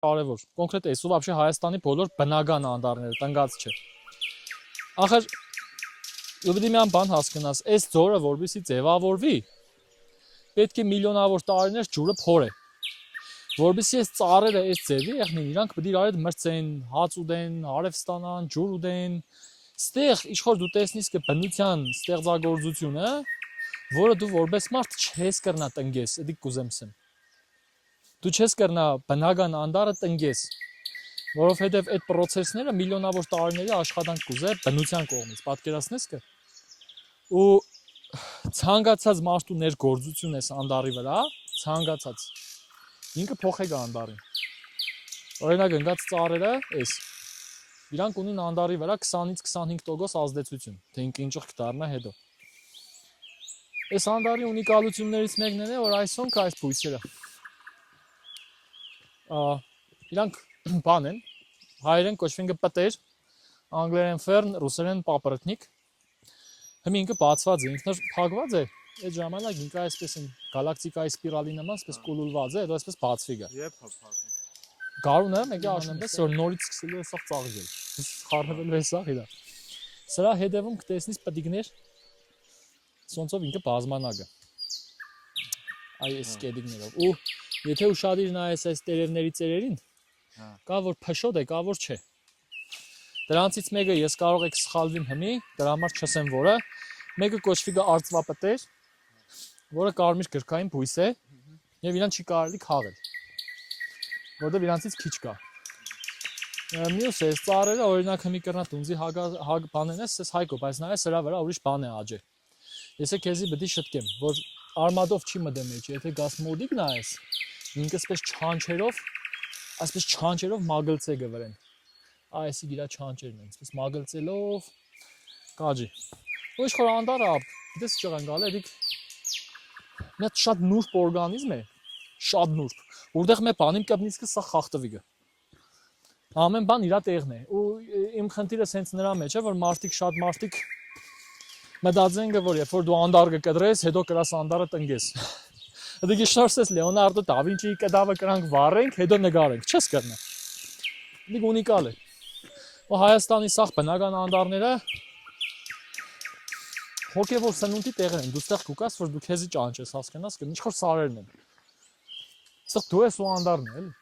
կարևոր։ Կոնկրետ էս ու вообще Հայաստանի բոլոր բնական անդառները, տնկած չէ։ Ախր ովքեր մի բան հասկանաս, այս ձորը որբիսի ձևավորվի, պետք է միլիոնավոր տարիներ ջուրը փորե։ Որբիսի այս ծառերը այս ձևի եղնին, իրանք պետք է իրար հետ մրցեն, հաց ուտեն, հարև ստանան, ջուր ուտեն։ Ստեղ իշխոր դու տեսնես կը բնության ստեղծագործությունը, որը դու որպես մարդ չես կրնա տնգես, էդի կուզեմ ասեմ։ Դու չես կրնա բնական անդառը տնգես, որովհետև այդ process-ները միլիոնավոր տարիների աշխատանք կուզե բնության կողմից, պատկերացնես կը։ Ու ցանկացած մարդու ներգործություն էս անդառի վրա, ցանկացած ինքը փոխե գա անդառին։ Օրինակ ընկած ծառերը էս իրանք ունին անդառի վրա 20-ից 25% ազդեցություն, թե ինքը ինչող կդառնա հետո։ Այս անդառի ունիկալություններից մեկն է, որ այսոնք այս բույսերը իրանք բան են, հայերեն կոչվում են պտեր, անգլերեն fern, ռուսերեն paprotnik։ Հիմա ինքը բացված է, ինքնը փակված է, այդ ժամանակ ինքը այսպես են գալակտիկայի սպիրալի նման, այսպես կուլուլված է, հետո այսպես բացվի գա։ Երբ փակվում։ Գարունը մեկը աշնանպես որ նորից սկսելու է սաղ ծաղկել։ Խառնվելու է սաղ իրա։ Սրա հետևում կտեսնես պտիկներ, սոնցով ինքը բազմանագը։ Այս կեդիկներով։ Ու եթե ուշադիր նայես այս տերևների ծերերին, կա որ փշոտ է, կա որ չէ։ Դրանցից մեկը ես կարող եք սխալվիմ հմի, դրա համար չասեմ որը, մեկը կոչվի գա արծվապտեր, որը կարմիր գրքային բույս է, եւ իրան չի կարելի քաղել, որովհետեւ իրանցից քիչ կա։ Մյուս է, ծառերը օրինակ հմի կրնա տունձի հագ բանեն ես, ես հայկո, բայց նայես սրա վրա ուրիշ բան է աճե։ Ես քեզի պետք է շտկեմ, որ արմադով չի մտեմ էջ, եթե գաս մոդիկ նայես, ինքը այսպես չանչերով մագլցե գվրեն։ Այսի գիրա չանչերն են, այսպես մագլցելով կաջի։ Ու ինչ որ անդառը, դες չեղան գալ էդիկ մի հատ շատ նուրբ օրգանիզմ է, շատ նուրբ, որտեղ մե բանիմ կապնիսկը սա խախտվի գա։ Ամեն բան իրա տեղն է։ Ու իմ խնդիրը սենց նրա մեջ է, որ շատ մտածեն որ երբ որ դու անդառ կկտրես, հետո կրաս անդառը տնգես։ Դա գիշնորսես Լեոնարդո դա Վինչիի կտավը կրանք վառենք, հետո նկարենք, չես կրնա։ Դիք ունիկալ է։ Ու Հայաստանի սաղ բնական անդառները հոգևոր սնունդի տեղեր են, դու ստեղ կուկաս, որ դու քեզի ճանճես, հասկանաս, ինչ որ սարերն են։ Սա դու ես ու անդառն է, էլի։